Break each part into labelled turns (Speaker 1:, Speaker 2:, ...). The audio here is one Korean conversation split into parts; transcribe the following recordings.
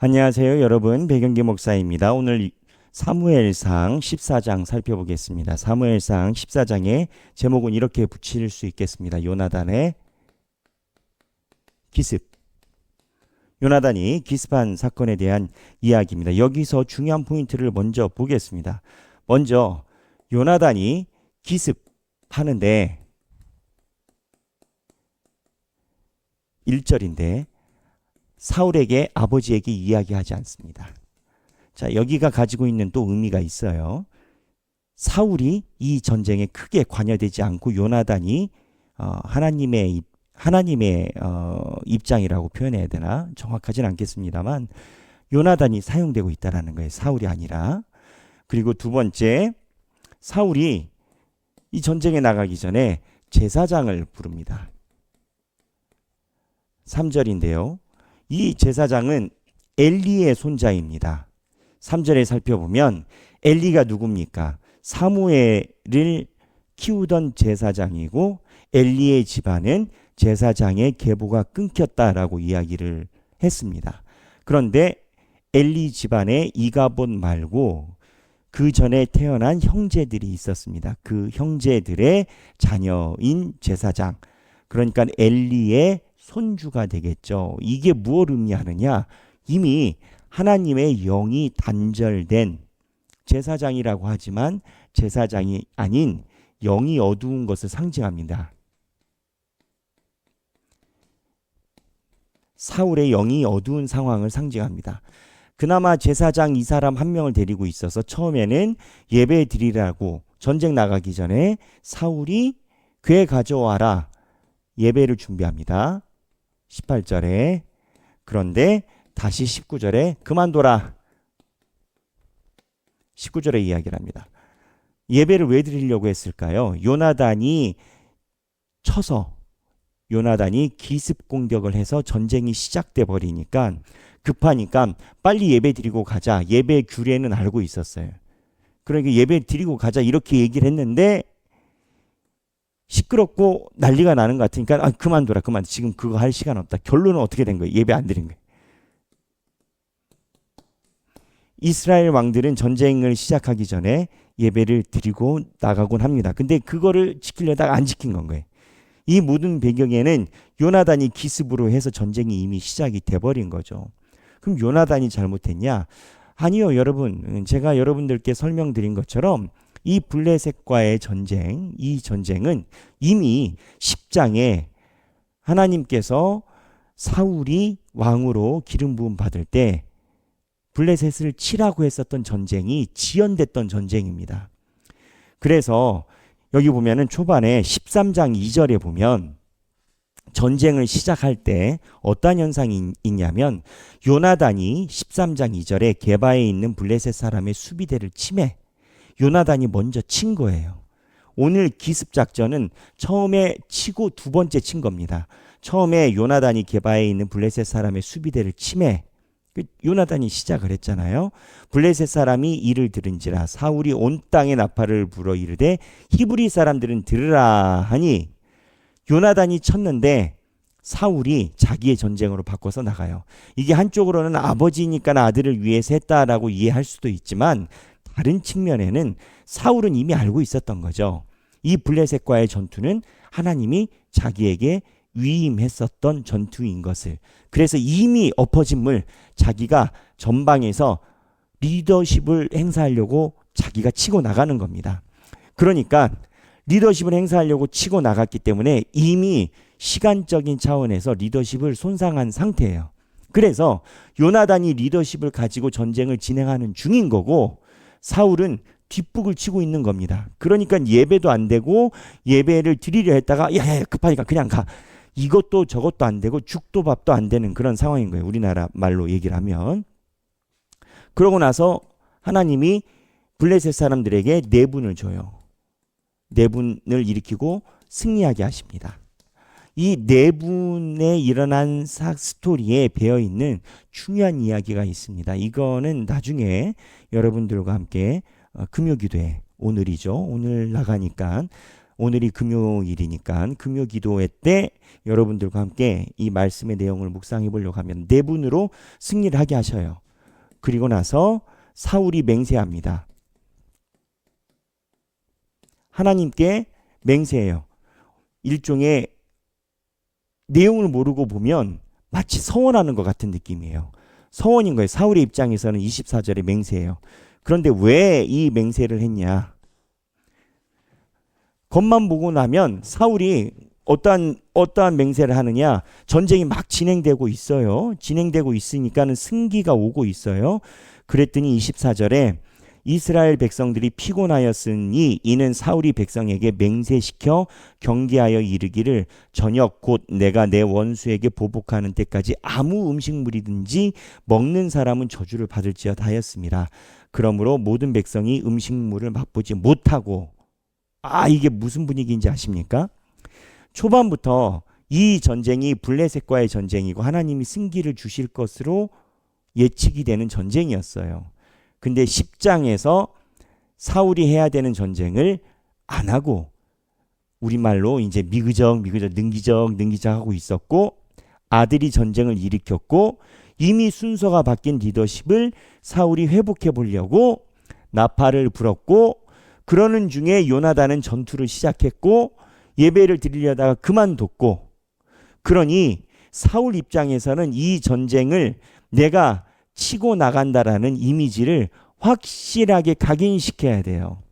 Speaker 1: 안녕하세요, 여러분. 백영기 목사입니다. 오늘 사무엘상 14장 살펴보겠습니다. 사무엘상 14장의 제목은 이렇게 붙일 수 있겠습니다. 요나단의 기습. 요나단이 기습한 사건에 대한 이야기입니다. 여기서 중요한 포인트를 먼저 보겠습니다. 먼저 요나단이 기습하는데 1절인데 사울에게 아버지에게 이야기하지 않습니다. 자, 여기가 가지고 있는 또 의미가 있어요. 사울이 이 전쟁에 크게 관여되지 않고 요나단이 하나님의 입장이라고 표현해야 되나 정확하진 않겠습니다만 요나단이 사용되고 있다라는 거예요. 사울이 아니라. 그리고 두 번째, 사울이 이 전쟁에 나가기 전에 제사장을 부릅니다. 3절인데요. 이 제사장은 엘리의 손자입니다. 3절에 살펴보면 엘리가 누굽니까? 사무엘을 키우던 제사장이고 엘리의 집안은 제사장의 계보가 끊겼다라고 이야기를 했습니다. 그런데 엘리 집안에 이가봇 말고 그 전에 태어난 형제들이 있었습니다. 그 형제들의 자녀인 제사장, 그러니까 엘리의 손주가 되겠죠. 이게 무엇을 의미하느냐? 이미 하나님의 영이 단절된 제사장이라고 하지만 제사장이 아닌 영이 어두운 것을 상징합니다. 사울의 영이 어두운 상황을 상징합니다. 그나마 제사장 이 사람 한 명을 데리고 있어서 처음에는 예배 드리라고 전쟁 나가기 전에 사울이 궤 가져와라 예배를 준비합니다. 18절에. 그런데 다시 19절에 그만둬라. 19절에 이야기를 합니다. 예배를 왜 드리려고 했을까요? 요나단이 쳐서 요나단이 기습 공격을 해서 전쟁이 시작돼 버리니까 급하니까 빨리 예배 드리고 가자. 예배 규례는 알고 있었어요. 그러니까 예배 드리고 가자 이렇게 얘기를 했는데 시끄럽고 난리가 나는 것 같으니까 그만둬라. 지금 그거 할 시간 없다. 결론은 어떻게 된 거예요? 예배 안 드린 거예요. 이스라엘 왕들은 전쟁을 시작하기 전에 예배를 드리고 나가곤 합니다. 근데 그거를 지키려다가 안 지킨 건 거예요. 이 모든 배경에는 요나단이 기습으로 해서 전쟁이 이미 시작이 돼버린 거죠. 그럼 요나단이 잘못했냐? 아니요, 여러분. 제가 여러분들께 설명드린 것처럼 이 블레셋과의 전쟁, 이 전쟁은 이미 10장에 하나님께서 사울이 왕으로 기름 부음 받을 때 블레셋을 치라고 했었던 전쟁이 지연됐던 전쟁입니다. 그래서 여기 보면은 초반에 13장 2절에 보면 전쟁을 시작할 때 어떤 현상이 있냐면 요나단이 13장 2절에 게바에 있는 블레셋 사람의 수비대를 침해 요나단이 먼저 친 거예요. 오늘 기습작전은 처음에 치고 두 번째 친 겁니다. 처음에 요나단이 게바에 있는 블레셋 사람의 수비대를 침해 요나단이 시작을 했잖아요. 블레셋 사람이 이를 들은지라 사울이 온 땅에 나팔을 불어 이르되 히브리 사람들은 들으라 하니 요나단이 쳤는데 사울이 자기의 전쟁으로 바꿔서 나가요. 이게 한쪽으로는 아버지니까 아들을 위해서 했다라고 이해할 수도 있지만 다른 측면에는 사울은 이미 알고 있었던 거죠. 이 블레셋과의 전투는 하나님이 자기에게 위임했었던 전투인 것을. 그래서 이미 엎어진 물 자기가 전방에서 리더십을 행사하려고 자기가 치고 나가는 겁니다. 그러니까 리더십을 행사하려고 치고 나갔기 때문에 이미 시간적인 차원에서 리더십을 손상한 상태예요. 그래서 요나단이 리더십을 가지고 전쟁을 진행하는 중인 거고 사울은 뒷북을 치고 있는 겁니다. 그러니까 예배도 안 되고 예배를 드리려 했다가 야 급하니까 그냥 가. 이것도 저것도 안 되고 죽도 밥도 안 되는 그런 상황인 거예요. 우리나라 말로 얘기를 하면. 그러고 나서 하나님이 블레셋 사람들에게 내분을 줘요. 내분을 일으키고 승리하게 하십니다. 이 내분에 일어난 스토리에 배어있는 중요한 이야기가 있습니다. 이거는 나중에 여러분들과 함께 금요기도회 오늘이죠. 오늘 나가니까 오늘이 금요일이니까 금요 기도회 때 여러분들과 함께 이 말씀의 내용을 묵상해 보려고 하면 네 분으로 승리를 하게 하셔요. 그리고 나서 사울이 맹세합니다. 하나님께 맹세해요. 일종의 내용을 모르고 보면 마치 서원하는 것 같은 느낌이에요. 서원인 거예요. 사울의 입장에서는 24절에 맹세해요. 그런데 왜 이 맹세를 했냐? 겉만 보고 나면 사울이 어떠한 맹세를 하느냐? 전쟁이 막 진행되고 있어요. 진행되고 있으니까는 승기가 오고 있어요. 그랬더니 24절에 이스라엘 백성들이 피곤하였으니 이는 사울이 백성에게 맹세시켜 경계하여 이르기를 저녁 곧 내가 내 원수에게 보복하는 때까지 아무 음식물이든지 먹는 사람은 저주를 받을지어다 하였습니다. 그러므로 모든 백성이 음식물을 맛보지 못하고 이게 무슨 분위기인지 아십니까? 초반부터 이 전쟁이 블레셋과의 전쟁이고 하나님이 승기를 주실 것으로 예측이 되는 전쟁이었어요. 근데 10장에서 사울이 해야 되는 전쟁을 안 하고 우리말로 이제 미그적 능기적 하고 있었고 아들이 전쟁을 일으켰고 이미 순서가 바뀐 리더십을 사울이 회복해 보려고 나팔을 불었고 그러는 중에 요나단은 전투를 시작했고 예배를 드리려다가 그만뒀고 그러니 사울 입장에서는 이 전쟁을 내가 치고 나간다라는 이미지를 확실하게 각인시켜야 돼요.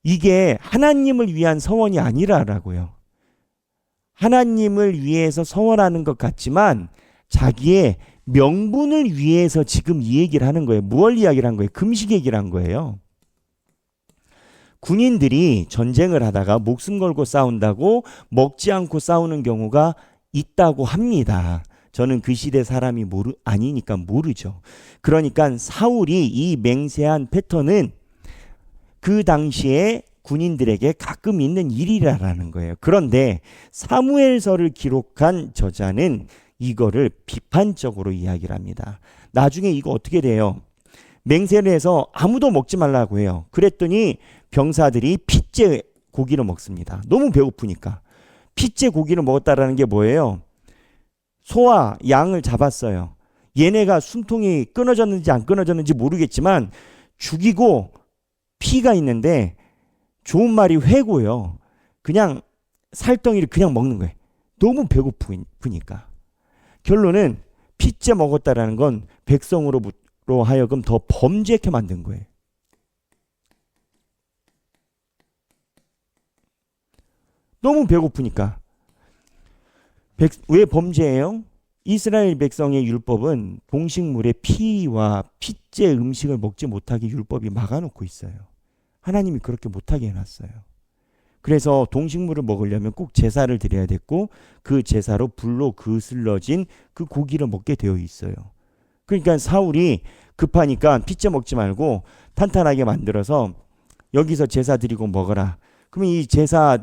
Speaker 1: 이게 하나님을 위한 서원이 아니라라고요. 하나님을 위해서 서원하는 것 같지만 자기의 명분을 위해서 지금 이 얘기를 하는 거예요. 무얼 이야기를 한 거예요? 금식 얘기를 한 거예요. 군인들이 전쟁을 하다가 목숨 걸고 싸운다고 먹지 않고 싸우는 경우가 있다고 합니다. 저는 그 시대 사람이 아니니까 모르죠. 그러니까 사울이 이 맹세한 패턴은 그 당시에 군인들에게 가끔 있는 일이라는 거예요. 그런데 사무엘서를 기록한 저자는 이거를 비판적으로 이야기를 합니다. 나중에 이거 어떻게 돼요? 맹세를 해서 아무도 먹지 말라고 해요. 그랬더니 병사들이 핏째 고기를 먹습니다. 너무 배고프니까. 핏째 고기를 먹었다라는 게 뭐예요? 소와 양을 잡았어요. 얘네가 숨통이 끊어졌는지 안 끊어졌는지 모르겠지만 죽이고 피가 있는데 좋은 말이 회고요. 그냥 살덩이를 그냥 먹는 거예요. 너무 배고프니까. 결론은 핏째 먹었다라는 건 백성으로 하여금 더 범죄케 만든 거예요. 너무 배고프니까. 왜 범죄예요? 이스라엘 백성의 율법은 동식물의 피와 핏째 음식을 먹지 못하게 율법이 막아놓고 있어요. 하나님이 그렇게 못하게 해놨어요. 그래서 동식물을 먹으려면 꼭 제사를 드려야 됐고 그 제사로 불로 그슬러진 그 고기를 먹게 되어 있어요. 그러니까 사울이 급하니까 핏째 먹지 말고 탄탄하게 만들어서 여기서 제사 드리고 먹어라. 그러면 이 제사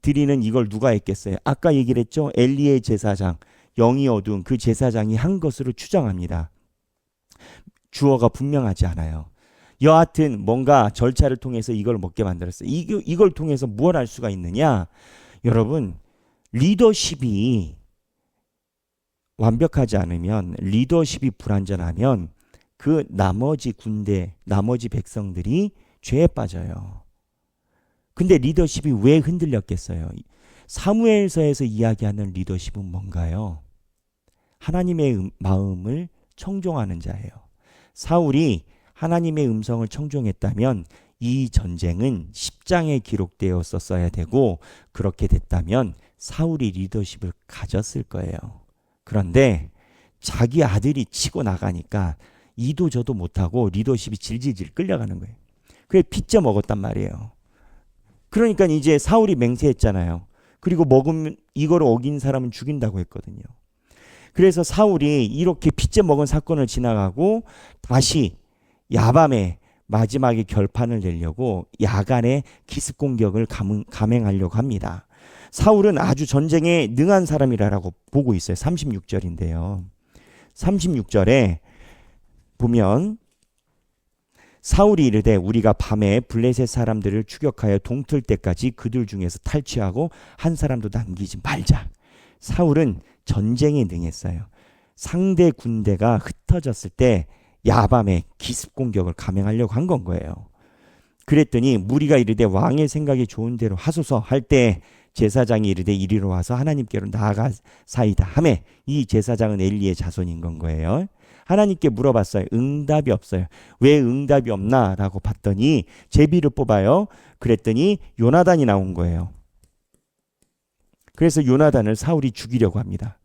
Speaker 1: 드리는 이걸 누가 했겠어요? 아까 얘기를 했죠. 엘리의 제사장, 영이 어두운 그 제사장이 한 것으로 추정합니다. 주어가 분명하지 않아요. 여하튼 뭔가 절차를 통해서 이걸 먹게 만들었어요. 이걸 통해서 무엇 할 수가 있느냐? 여러분, 리더십이 완벽하지 않으면, 리더십이 불완전하면 그 나머지 군대, 나머지 백성들이 죄에 빠져요. 근데 리더십이 왜 흔들렸겠어요? 사무엘서에서 이야기하는 리더십은 뭔가요? 하나님의 마음을 청종하는 자예요. 사울이 하나님의 음성을 청종했다면 이 전쟁은 10장에 기록되었었어야 되고 그렇게 됐다면 사울이 리더십을 가졌을 거예요. 그런데 자기 아들이 치고 나가니까 이도 저도 못하고 리더십이 질질질 끌려가는 거예요. 그래 핏째 먹었단 말이에요. 그러니까 이제 사울이 맹세했잖아요. 그리고 먹으면 이걸 어긴 사람은 죽인다고 했거든요. 그래서 사울이 이렇게 핏째 먹은 사건을 지나가고 다시 야밤에 마지막에 결판을 내려고 야간에 기습 공격을 감행하려고 합니다. 사울은 아주 전쟁에 능한 사람이라고 보고 있어요. 36절인데요. 36절에 보면 사울이 이르되 우리가 밤에 블레셋 사람들을 추격하여 동틀 때까지 그들 중에서 탈취하고 한 사람도 남기지 말자. 사울은 전쟁에 능했어요. 상대 군대가 흩어졌을 때 야밤에 기습 공격을 감행하려고 한 건 거예요. 그랬더니 무리가 이르되 왕의 생각이 좋은 대로 하소서 할 때 제사장이 이르되 이리로 와서 하나님께로 나아가사이다 하매 이 제사장은 엘리의 자손인 건 거예요. 하나님께 물어봤어요. 응답이 없어요. 왜 응답이 없나? 라고 봤더니 제비를 뽑아요. 그랬더니 요나단이 나온 거예요. 그래서 요나단을 사울이 죽이려고 합니다.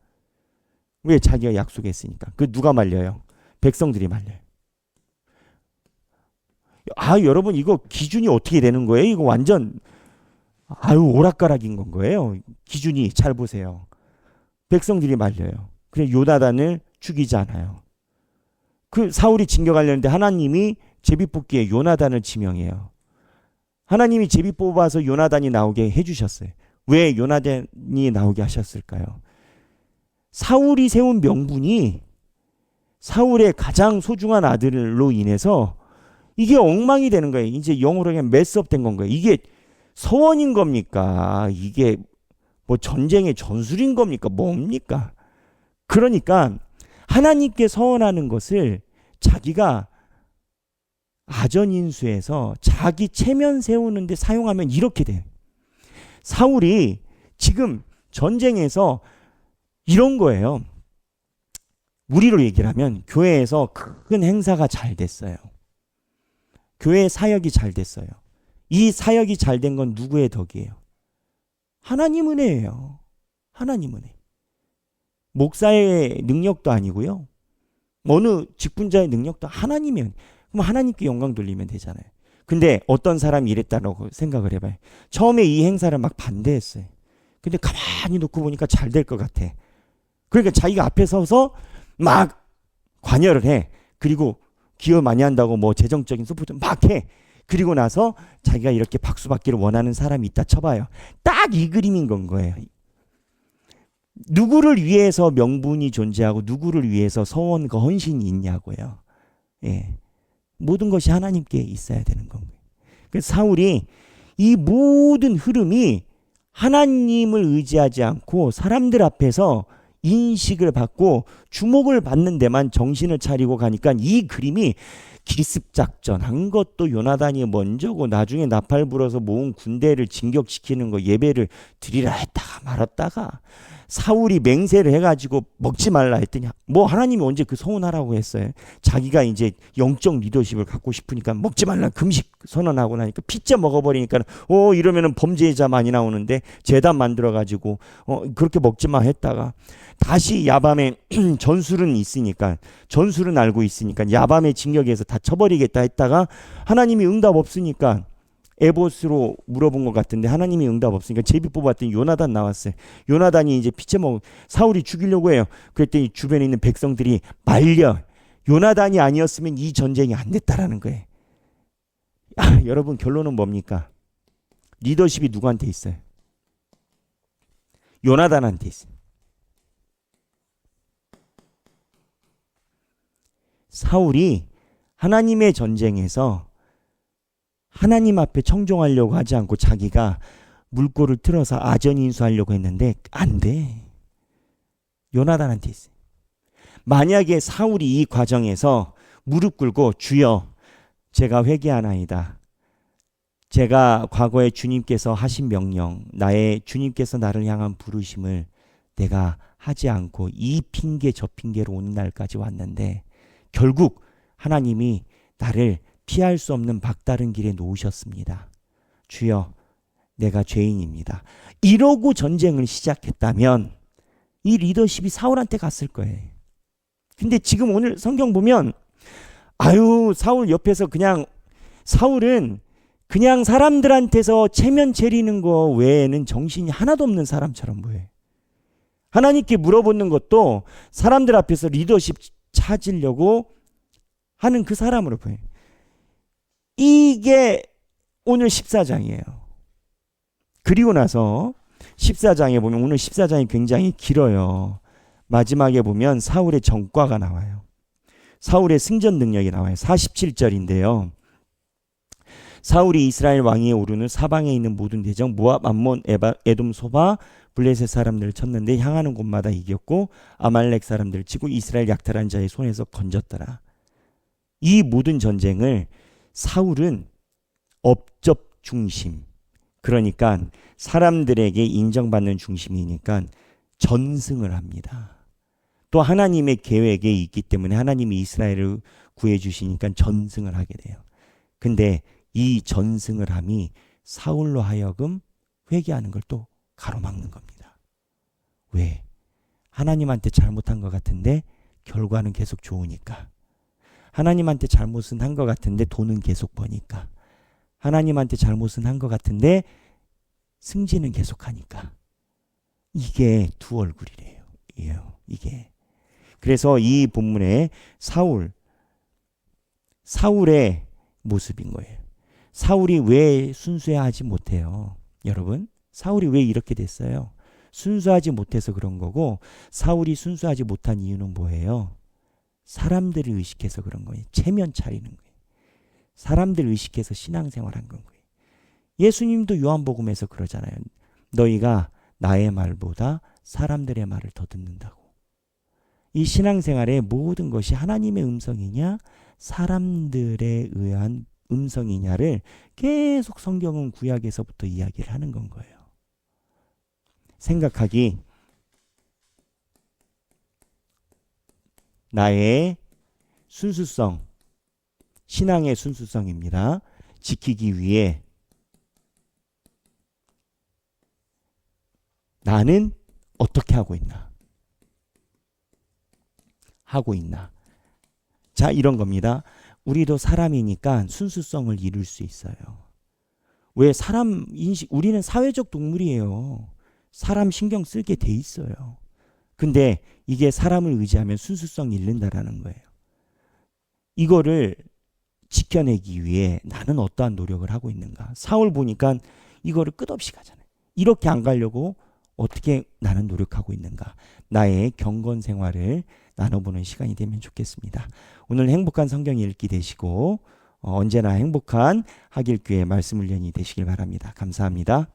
Speaker 1: 왜? 자기가 약속했으니까. 그 누가 말려요? 백성들이 말려요. 여러분 이거 기준이 어떻게 되는 거예요? 이거 완전 오락가락인 건 거예요. 기준이 잘 보세요. 백성들이 말려요. 그래 요나단을 죽이지 않아요. 그 사울이 징계하려는데 하나님이 제비 뽑기에 요나단을 지명해요. 하나님이 제비 뽑아서 요나단이 나오게 해주셨어요. 왜 요나단이 나오게 하셨을까요? 사울이 세운 명분이 사울의 가장 소중한 아들로 인해서 이게 엉망이 되는 거예요. 이제 영어로 그냥 메스업 된 건 거예요. 이게 서원인 겁니까? 이게 뭐 전쟁의 전술인 겁니까? 뭡니까? 그러니까 하나님께 서원하는 것을 자기가 아전인수해서 자기 체면 세우는데 사용하면 이렇게 돼요. 사울이 지금 전쟁에서 이런 거예요. 우리로 얘기를 하면 교회에서 큰 행사가 잘 됐어요. 교회 사역이 잘 됐어요. 이 사역이 잘 된 건 누구의 덕이에요? 하나님 은혜예요. 하나님 은혜. 목사의 능력도 아니고요. 어느 직분자의 능력도 하나님의 은혜. 그럼 하나님께 영광 돌리면 되잖아요. 근데 어떤 사람이 이랬다고 생각을 해봐요. 처음에 이 행사를 막 반대했어요. 근데 가만히 놓고 보니까 잘 될 것 같아. 그러니까 자기가 앞에 서서 막 관여를 해. 그리고 기여 많이 한다고 뭐 재정적인 서포트 막 해. 그리고 나서 자기가 이렇게 박수 받기를 원하는 사람이 있다 쳐봐요. 딱 이 그림인 건 거예요. 누구를 위해서 명분이 존재하고 누구를 위해서 서원과 헌신이 있냐고요. 예. 모든 것이 하나님께 있어야 되는 겁니다. 그래서 사울이 이 모든 흐름이 하나님을 의지하지 않고 사람들 앞에서 인식을 받고 주목을 받는 데만 정신을 차리고 가니까 이 그림이 기습작전 한 것도 요나단이 먼저고 나중에 나팔 불어서 모은 군대를 진격시키는 거 예배를 드리라 했다가 말았다가 사울이 맹세를 해가지고 먹지 말라 했더니 뭐 하나님이 언제 그 서운하라고 했어요. 자기가 이제 영적 리더십을 갖고 싶으니까 먹지 말라 금식 선언하고 나니까 피자 먹어버리니까 이러면은 범죄자 많이 나오는데 제단 만들어가지고 그렇게 먹지 마 했다가 다시 야밤에 전술은 있으니까 전술은 알고 있으니까 야밤에 진격해서 다 쳐버리겠다 했다가 하나님이 응답 없으니까 에봇으로 물어본 것 같은데 하나님이 응답 없으니까 제비 뽑았더니 요나단 나왔어요. 요나단이 이제 피쳐먹고 사울이 죽이려고 해요. 그랬더니 주변에 있는 백성들이 말려. 요나단이 아니었으면 이 전쟁이 안 됐다라는 거예요. 여러분 결론은 뭡니까? 리더십이 누구한테 있어요? 요나단한테 있어요. 사울이 하나님의 전쟁에서 하나님 앞에 청종하려고 하지 않고 자기가 물꼬를 틀어서 아전인수하려고 했는데 안 돼. 요나단한테 있어요. 만약에 사울이 이 과정에서 무릎 꿇고 주여 제가 회개하나이다. 제가 과거에 주님께서 하신 명령 나의 주님께서 나를 향한 부르심을 내가 하지 않고 이 핑계 저 핑계로 오늘날까지 왔는데 결국 하나님이 나를 피할 수 없는 막다른 길에 놓으셨습니다. 주여 내가 죄인입니다. 이러고 전쟁을 시작했다면 이 리더십이 사울한테 갔을 거예요. 근데 지금 오늘 성경 보면 사울 옆에서 그냥 사울은 그냥 사람들한테서 체면 차리는 거 외에는 정신이 하나도 없는 사람처럼 보여요. 하나님께 물어보는 것도 사람들 앞에서 리더십 찾으려고 하는 그 사람으로 보여요. 이게 오늘 14장이에요. 그리고 나서 14장에 보면 오늘 14장이 굉장히 길어요. 마지막에 보면 사울의 전과가 나와요. 사울의 승전 능력이 나와요. 47절인데요. 사울이 이스라엘 왕위에 오른 후 사방에 있는 모든 대적 모압, 암몬, 에돔, 소바, 블레셋 사람들을 쳤는데 향하는 곳마다 이겼고 아말렉 사람들을 치고 이스라엘 약탈한 자의 손에서 건졌더라. 이 모든 전쟁을 사울은 업적 중심, 그러니까 사람들에게 인정받는 중심이니까 전승을 합니다. 또 하나님의 계획에 있기 때문에 하나님이 이스라엘을 구해주시니까 전승을 하게 돼요. 근데 이 전승을 함이 사울로 하여금 회개하는 걸 또 가로막는 겁니다. 왜? 하나님한테 잘못한 것 같은데 결과는 계속 좋으니까. 하나님한테 잘못은 한 것 같은데 돈은 계속 버니까. 하나님한테 잘못은 한 것 같은데 승진은 계속하니까. 이게 두 얼굴이래요. 이게. 그래서 이 본문에 사울의 모습인 거예요. 사울이 왜 순수하지 못해요? 여러분, 사울이 왜 이렇게 됐어요? 순수하지 못해서 그런 거고, 사울이 순수하지 못한 이유는 뭐예요? 사람들을 의식해서 그런 거예요. 체면 차리는 거예요. 사람들 의식해서 신앙생활한 건 거예요. 예수님도 요한복음에서 그러잖아요. 너희가 나의 말보다 사람들의 말을 더 듣는다고. 이 신앙생활의 모든 것이 하나님의 음성이냐 사람들에 의한 음성이냐를 계속 성경은 구약에서부터 이야기를 하는 건 거예요. 생각하기, 나의 순수성, 신앙의 순수성입니다. 지키기 위해 나는 어떻게 하고 있나? 자, 이런 겁니다. 우리도 사람이니까 순수성을 이룰 수 있어요. 왜? 사람 인식, 우리는 사회적 동물이에요. 사람 신경 쓰게 돼 있어요. 근데 이게 사람을 의지하면 순수성 잃는다라는 거예요. 이거를 지켜내기 위해 나는 어떠한 노력을 하고 있는가? 사울 보니까 이거를 끝없이 가잖아요. 이렇게 안 가려고 어떻게 나는 노력하고 있는가? 나의 경건 생활을 나눠보는 시간이 되면 좋겠습니다. 오늘 행복한 성경 읽기 되시고 언제나 행복한 하길교회 말씀 훈련이 되시길 바랍니다. 감사합니다.